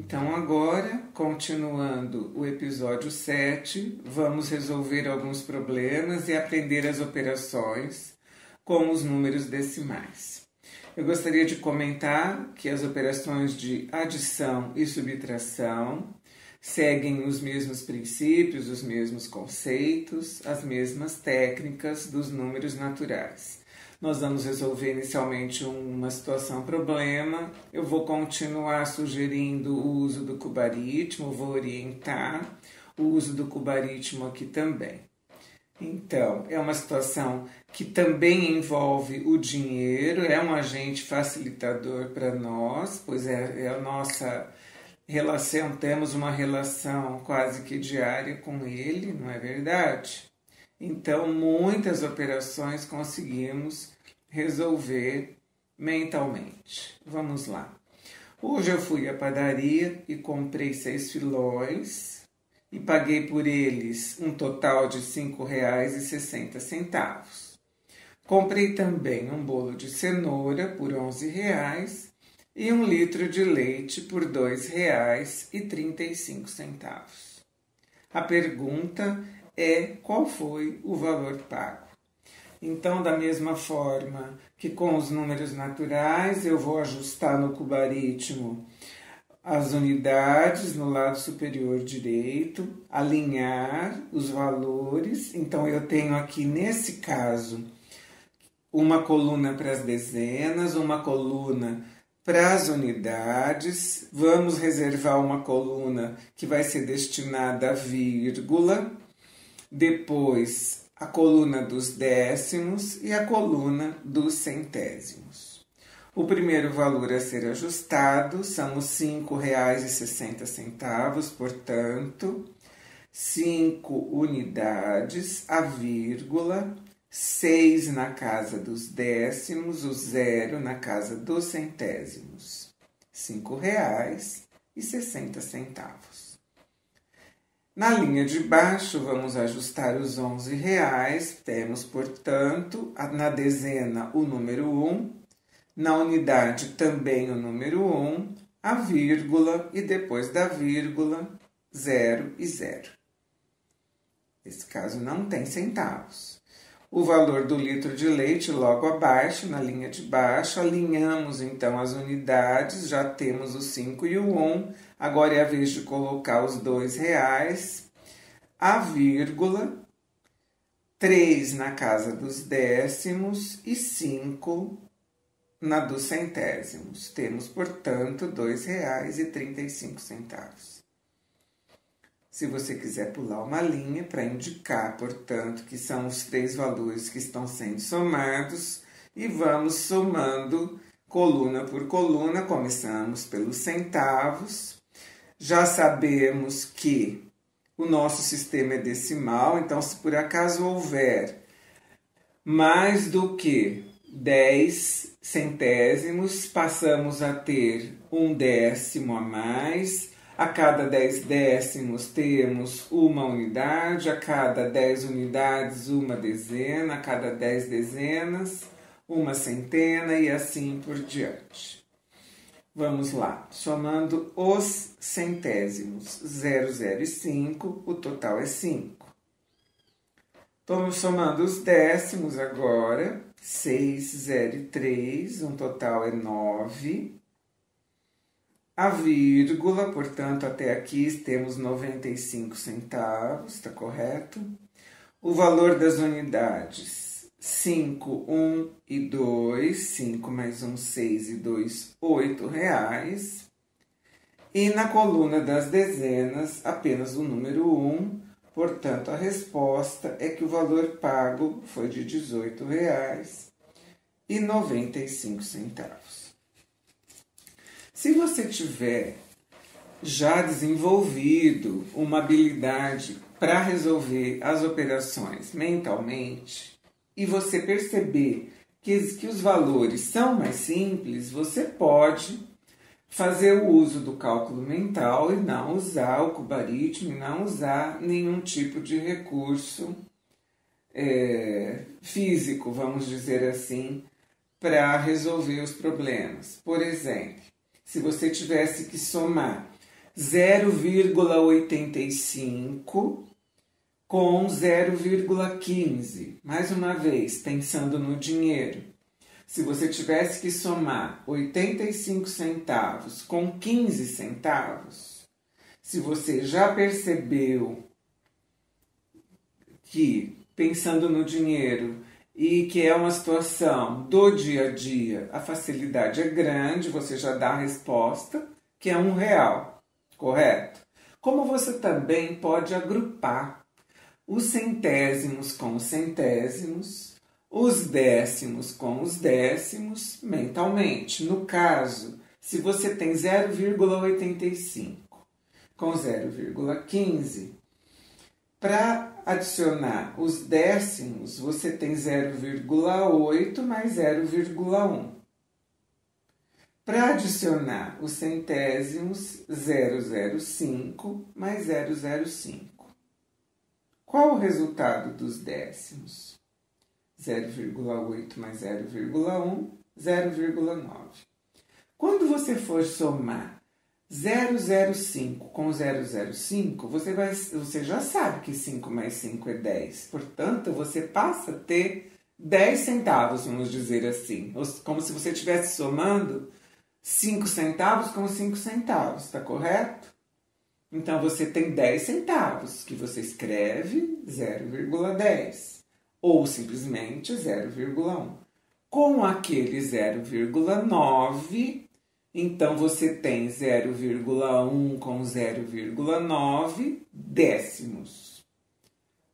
Então agora, continuando o episódio 7, vamos resolver alguns problemas e aprender as operações com os números decimais. Eu gostaria de comentar que as operações de adição e subtração seguem os mesmos princípios, os mesmos conceitos, as mesmas técnicas dos números naturais. Nós vamos resolver inicialmente uma situação-problema. Eu vou continuar sugerindo o uso do cubaritmo, vou orientar o uso do cubaritmo aqui também. Então, é uma situação que também envolve o dinheiro, é um agente facilitador para nós, pois é a nossa relação, temos uma relação quase que diária com ele, não é verdade? Então, muitas operações conseguimos resolver mentalmente. Vamos lá. Hoje eu fui à padaria e comprei 6 filões e paguei por eles um total de R$ 5,60. Comprei também um bolo de cenoura por R$ 11,00 e 1 litro de leite por R$ 2,35. A pergunta é qual foi o valor pago. Então, da mesma forma que com os números naturais, eu vou ajustar no cubaritmo as unidades no lado superior direito, alinhar os valores. Então, eu tenho aqui, nesse caso, uma coluna para as dezenas, uma coluna para as unidades. Vamos reservar uma coluna que vai ser destinada à vírgula. Depois, a coluna dos décimos e a coluna dos centésimos. O primeiro valor a ser ajustado são os R$ 5,60, portanto, 5 unidades, a vírgula, 6 na casa dos décimos, o 0 na casa dos centésimos. R$ 5,60. Na linha de baixo, vamos ajustar os R$ 11,00. Temos, portanto, na dezena o número 1, na unidade também o número 1, a vírgula e depois da vírgula, 0 e 0. Nesse caso não tem centavos. O valor do litro de leite logo abaixo, na linha de baixo, alinhamos então as unidades, já temos o 5 e o 1, agora é a vez de colocar os R$ 2,00, a vírgula, 3 na casa dos décimos e 5 na dos centésimos. Temos, portanto, R$ 2,35. Se você quiser pular uma linha para indicar, portanto, que são os 3 valores que estão sendo somados, e vamos somando coluna por coluna, começamos pelos centavos. Já sabemos que o nosso sistema é decimal, então se por acaso houver mais do que 10 centésimos, passamos a ter um décimo a mais. A cada 10 décimos temos uma unidade, a cada 10 unidades uma dezena, a cada 10 dezenas uma centena e assim por diante. Vamos lá, somando os centésimos, 0, 0 e 5, o total é 5. Estamos somando os décimos agora, 6, 0 e 3, um total é 9. A vírgula, portanto, até aqui temos 95 centavos, está correto? O valor das unidades, 5, 1 e 2, 5 mais 1, 6 e 2, R$ 8,00. E na coluna das dezenas, apenas o número 1, portanto, a resposta é que o valor pago foi de R$ 18,95. Se você tiver já desenvolvido uma habilidade para resolver as operações mentalmente e você perceber que os valores são mais simples, você pode fazer o uso do cálculo mental e não usar o cubaritmo, e não usar nenhum tipo de recurso físico, vamos dizer assim, para resolver os problemas. Por exemplo, se você tivesse que somar 0,85 com 0,15. Mais uma vez, pensando no dinheiro. Se você tivesse que somar 85 centavos com 15 centavos, se você já percebeu que, pensando no dinheiro, e que é uma situação do dia a dia, a facilidade é grande, você já dá a resposta, que é R$1, correto? Como você também pode agrupar os centésimos com os centésimos, os décimos com os décimos, mentalmente. No caso, se você tem 0,85 com 0,15, para adicionar os décimos, você tem 0,8 mais 0,1. Para adicionar os centésimos, 0,05 mais 0,05. Qual o resultado dos décimos? 0,8 mais 0,1, 0,9. Quando você for somar 0,05 com 0,05, você já sabe que 5 mais 5 é 10. Portanto, você passa a ter 10 centavos, vamos dizer assim. Como se você estivesse somando 5 centavos com 5 centavos, tá correto? Então, você tem 10 centavos, que você escreve 0,10. Ou simplesmente 0,1. Com aquele 0,9... então, você tem 0,1 com 0,9 décimos.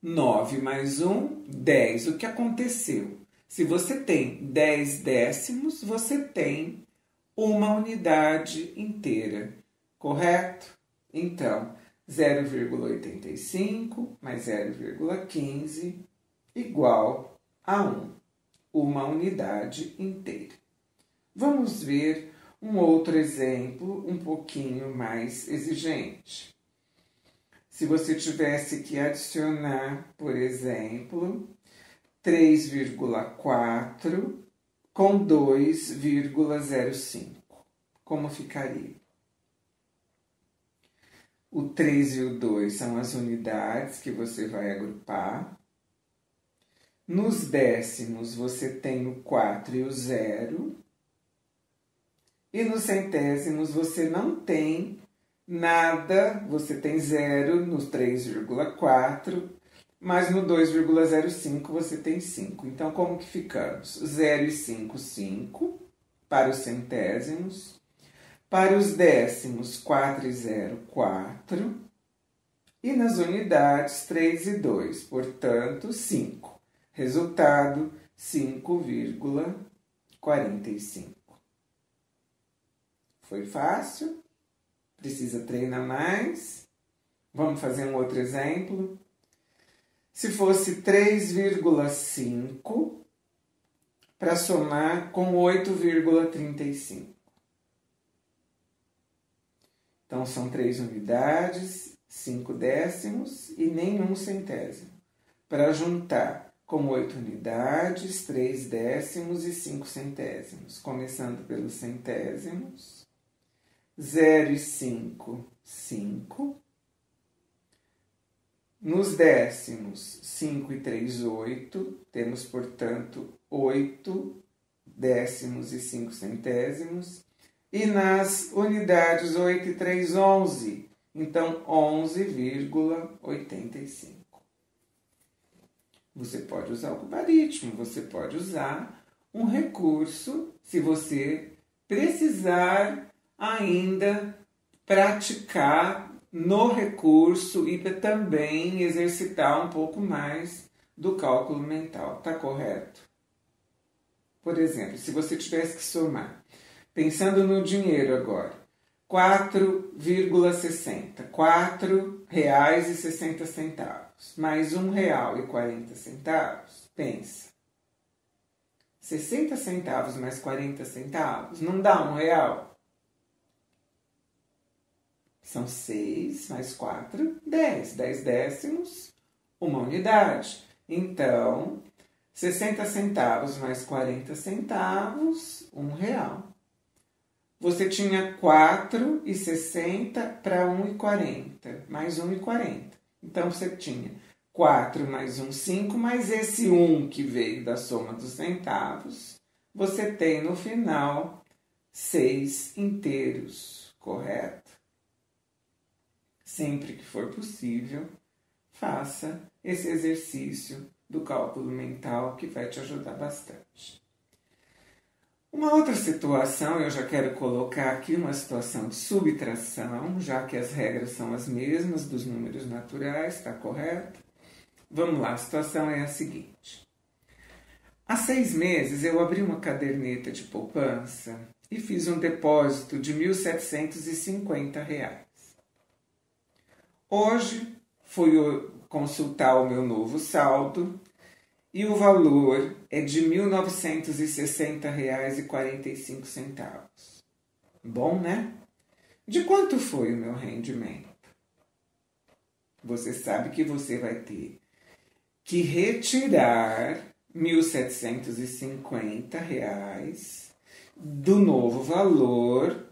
9 mais 1, 10. O que aconteceu? Se você tem 10 décimos, você tem uma unidade inteira, correto? Então, 0,85 mais 0,15 igual a 1, uma unidade inteira. Vamos ver um outro exemplo um pouquinho mais exigente. Se você tivesse que adicionar, por exemplo, 3,4 com 2,05, como ficaria? O 3 e o 2 são as unidades que você vai agrupar. Nos décimos, você tem o 4 e o 0. E nos centésimos você não tem nada, você tem 0 no 3,4, mas no 2,05 você tem 5. Então, como que ficamos? 0 e 5, 5 para os centésimos. Para os décimos, 4 e 0, 4. E nas unidades, 3 e 2, portanto, 5. Resultado, 5,45. Foi fácil? Precisa treinar mais? Vamos fazer um outro exemplo? Se fosse 3,5 para somar com 8,35. Então, são 3 unidades, 5 décimos e nenhum centésimo. Para juntar com 8 unidades, 3 décimos e 5 centésimos. Começando pelos centésimos. 0 e 5, 5. Nos décimos, 5 e 3, 8. Temos, portanto, 8 décimos e 5 centésimos. E nas unidades, 8 e 3, 11. Então, 11,85. Você pode usar o algarismo, você pode usar um recurso, se você precisar ainda praticar no recurso e também exercitar um pouco mais do cálculo mental, tá correto? Por exemplo, se você tivesse que somar, pensando no dinheiro agora, 4,60, R$4,60, mais R$1,40, pensa. 60 centavos mais 40 centavos, não dá R$1? São 6 mais 4, 10. 10 décimos, uma unidade. Então, 60 centavos mais 40 centavos, R$1. você tinha 4,60 para 1,40, mais 1,40. Então, você tinha 4 mais 1, 5, mais esse 1 que veio da soma dos centavos, você tem no final 6 inteiros, correto? Sempre que for possível, faça esse exercício do cálculo mental que vai te ajudar bastante. Uma outra situação, eu já quero colocar aqui uma situação de subtração, já que as regras são as mesmas dos números naturais, está correto? Vamos lá, a situação é a seguinte. Há 6 meses eu abri uma caderneta de poupança e fiz um depósito de R$ 1.750. Hoje fui consultar o meu novo saldo e o valor é de R$ 1.960,45. Bom, né? De quanto foi o meu rendimento? Você sabe que você vai ter que retirar R$ 1.750 do novo valor,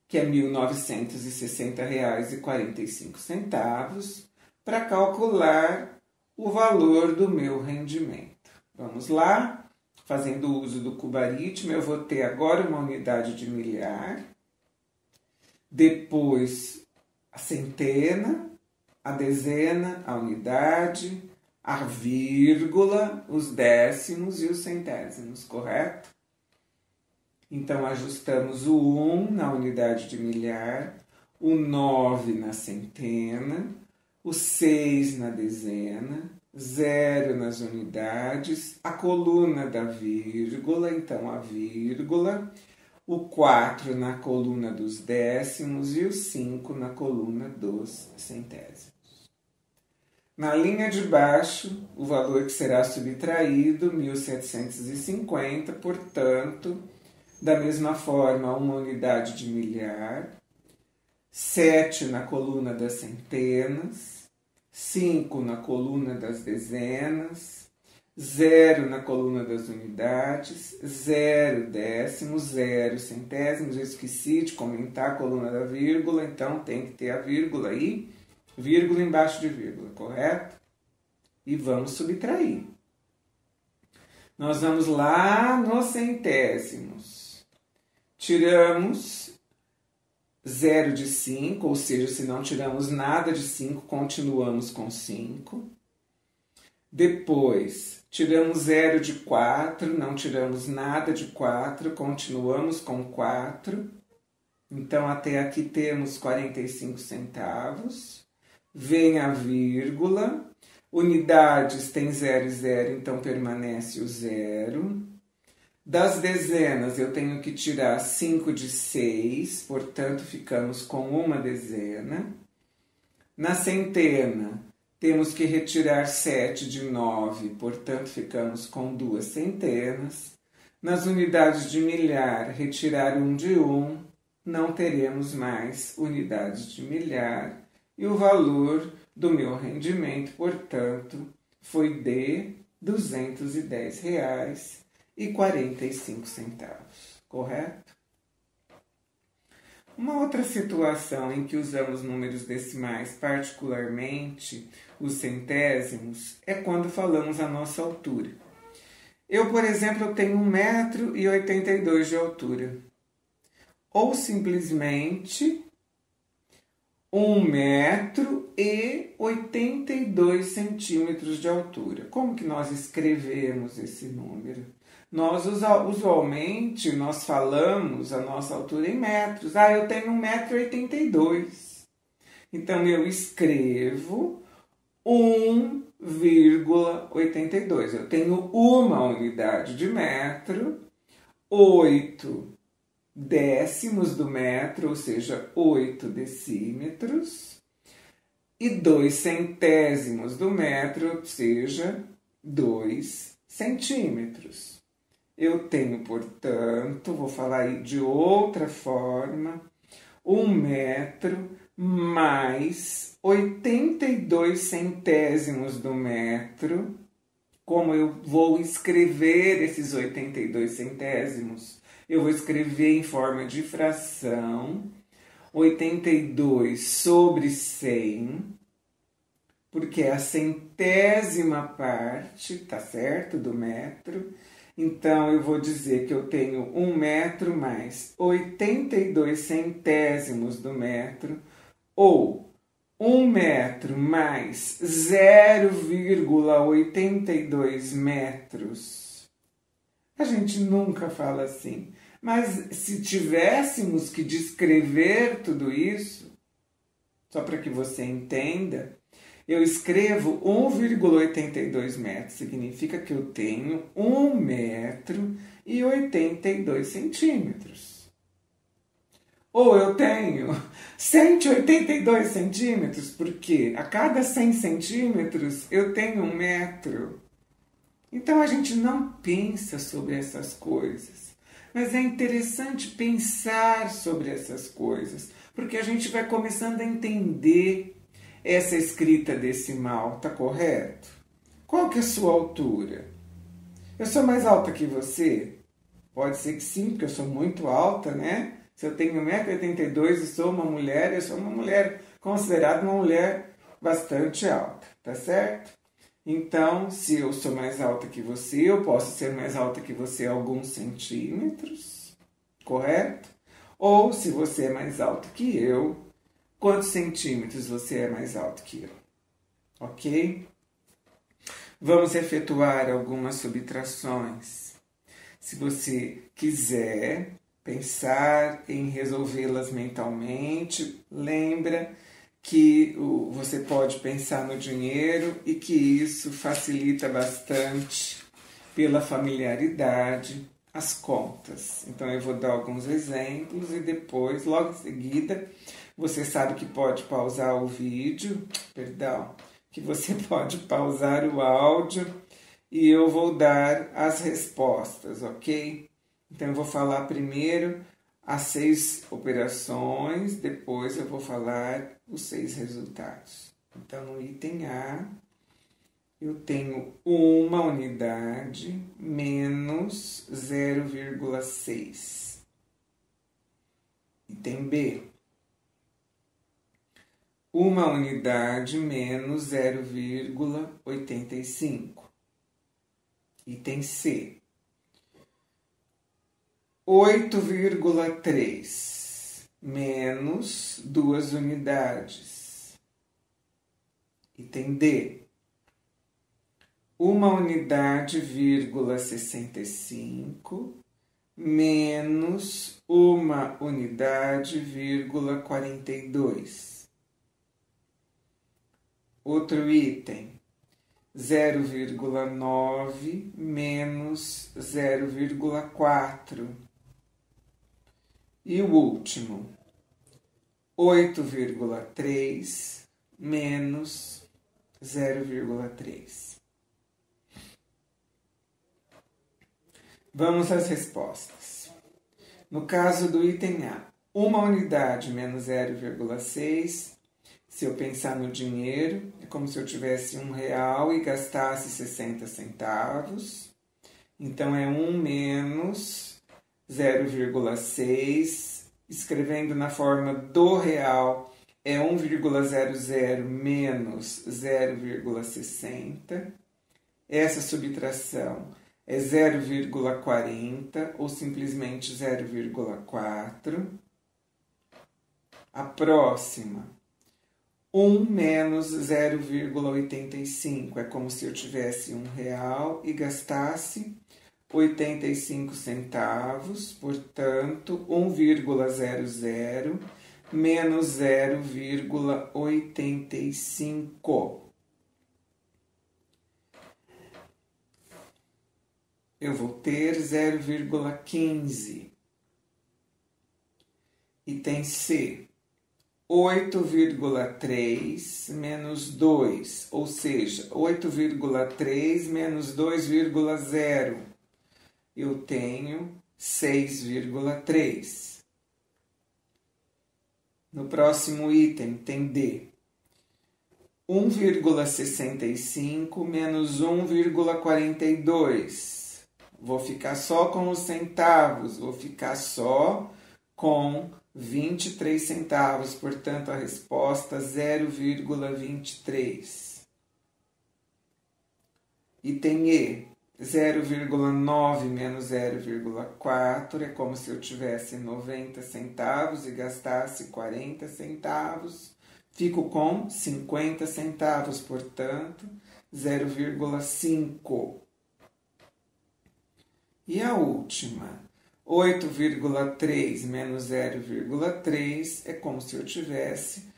que é R$ 1.960,45, para calcular o valor do meu rendimento. Vamos lá, fazendo uso do cubaritmo, eu vou ter agora uma unidade de milhar, depois a centena, a dezena, a unidade, a vírgula, os décimos e os centésimos, correto? Então, ajustamos o 1 na unidade de milhar, o 9 na centena, o 6 na dezena, 0 nas unidades, a coluna da vírgula, então a vírgula, o 4 na coluna dos décimos e o 5 na coluna dos centésimos. Na linha de baixo, o valor que será subtraído, 1.750, portanto, da mesma forma, uma unidade de milhar, 7 na coluna das centenas, 5 na coluna das dezenas, 0 na coluna das unidades, 0 décimos, 0 centésimos. Eu esqueci de comentar a coluna da vírgula, então tem que ter a vírgula aí, vírgula embaixo de vírgula, correto? E vamos subtrair. Nós vamos lá nos centésimos. Tiramos 0 de 5, ou seja, se não tiramos nada de 5, continuamos com 5. Depois, tiramos 0 de 4, não tiramos nada de 4, continuamos com 4. Então, até aqui temos 45 centavos. Vem a vírgula. Unidades tem 0 e 0, então permanece o 0. Das dezenas, eu tenho que tirar 5 de 6, portanto, ficamos com uma dezena. Na centena, temos que retirar 7 de 9, portanto, ficamos com 2 centenas. Nas unidades de milhar, retirar 1 de 1, não teremos mais unidades de milhar. E o valor do meu rendimento, portanto, foi de R$ 210,45, correto? Uma outra situação em que usamos números decimais, particularmente os centésimos, é quando falamos a nossa altura. Eu, por exemplo, tenho 1,82 m de altura. Ou simplesmente 1,82 m de altura. Como que nós escrevemos esse número? Nós usualmente nós falamos a nossa altura em metros. Eu tenho 1,82 m. Então eu escrevo 1,82. Eu tenho uma unidade de metro, 8 décimos do metro, ou seja, 8 decímetros, e 2 centésimos do metro, ou seja, 2 centímetros. Eu tenho, portanto, vou falar aí de outra forma, 1 metro mais 82 centésimos do metro. Como eu vou escrever esses 82 centésimos? eu vou escrever em forma de fração 82 sobre 100, porque é a centésima parte, tá certo, do metro. Então, eu vou dizer que eu tenho 1 metro mais 82 centésimos do metro, ou 1 metro mais 0,82 metros. A gente nunca fala assim. Mas se tivéssemos que descrever tudo isso, só para que você entenda, eu escrevo 1,82 metros, significa que eu tenho 1 metro e 82 centímetros. Ou eu tenho 182 centímetros, porque a cada 100 centímetros eu tenho 1 metro. Então a gente não pensa sobre essas coisas. Mas é interessante pensar sobre essas coisas, porque a gente vai começando a entender essa escrita decimal, tá correto? Qual que é a sua altura? Eu sou mais alta que você? Pode ser que sim, porque eu sou muito alta, né? Se eu tenho 1,82 m e sou uma mulher, eu sou uma mulher considerada uma mulher bastante alta, tá certo? Então, se eu sou mais alta que você, eu posso ser mais alta que você alguns centímetros, correto? Ou, se você é mais alto que eu, quantos centímetros você é mais alto que eu? Ok? Vamos efetuar algumas subtrações. Se você quiser pensar em resolvê-las mentalmente, lembra que você pode pensar no dinheiro e que isso facilita bastante pela familiaridade as contas. Então eu vou dar alguns exemplos e depois, logo em seguida, você sabe que pode pausar o vídeo, que você pode pausar o áudio e eu vou dar as respostas, ok? Então eu vou falar primeiro as 6 operações, depois eu vou falar os 6 resultados. Então, no item A, eu tenho 1 unidade menos 0,6. Item B, 1 unidade menos 0,85. Item C, 8,3 menos 2 unidades. Item D, 1 unidade, 65 menos 1 unidade, 42. Outro item, 0,9 menos 0,4. E o último, 8,3 menos 0,3. Vamos às respostas. No caso do item A, 1 unidade menos 0,6. Se eu pensar no dinheiro, é como se eu tivesse R$1 e gastasse 60 centavos. Então, é 1 menos 0,6, escrevendo na forma do real, é 1,00 menos 0,60. Essa subtração é 0,40 ou simplesmente 0,4. A próxima, 1 menos 0,85. É como se eu tivesse R$1 e gastasse 85 centavos, portanto, 1,00 menos 0,85. Eu vou ter 0,15. Item C, 8,3 menos 2, ou seja, 8,3 menos 2,0. Eu tenho 6,3. No próximo item, tem D. 1,65 menos 1,42. Vou ficar só com os centavos, vou ficar só com 23 centavos, portanto a resposta 0,23. Item E, 0,9 menos 0,4 é como se eu tivesse 90 centavos e gastasse 40 centavos. Fico com 50 centavos, portanto 0,5. E a última, 8,3 menos 0,3 é como se eu tivesse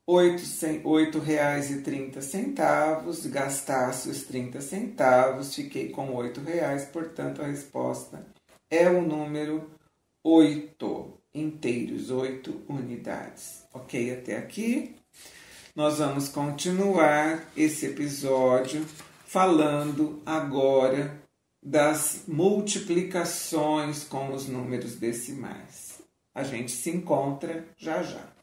R$ 8,30, gastasse os 30 centavos, fiquei com R$ 8,00, portanto a resposta é o número 8 inteiros, 8 unidades. Ok, até aqui? Nós vamos continuar esse episódio falando agora das multiplicações com os números decimais. A gente se encontra já já.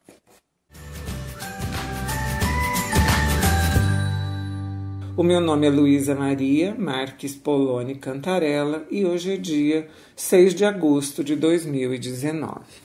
O meu nome é Luísa Maria Marques Poloni Cantarella e hoje é dia 6 de agosto de 2019.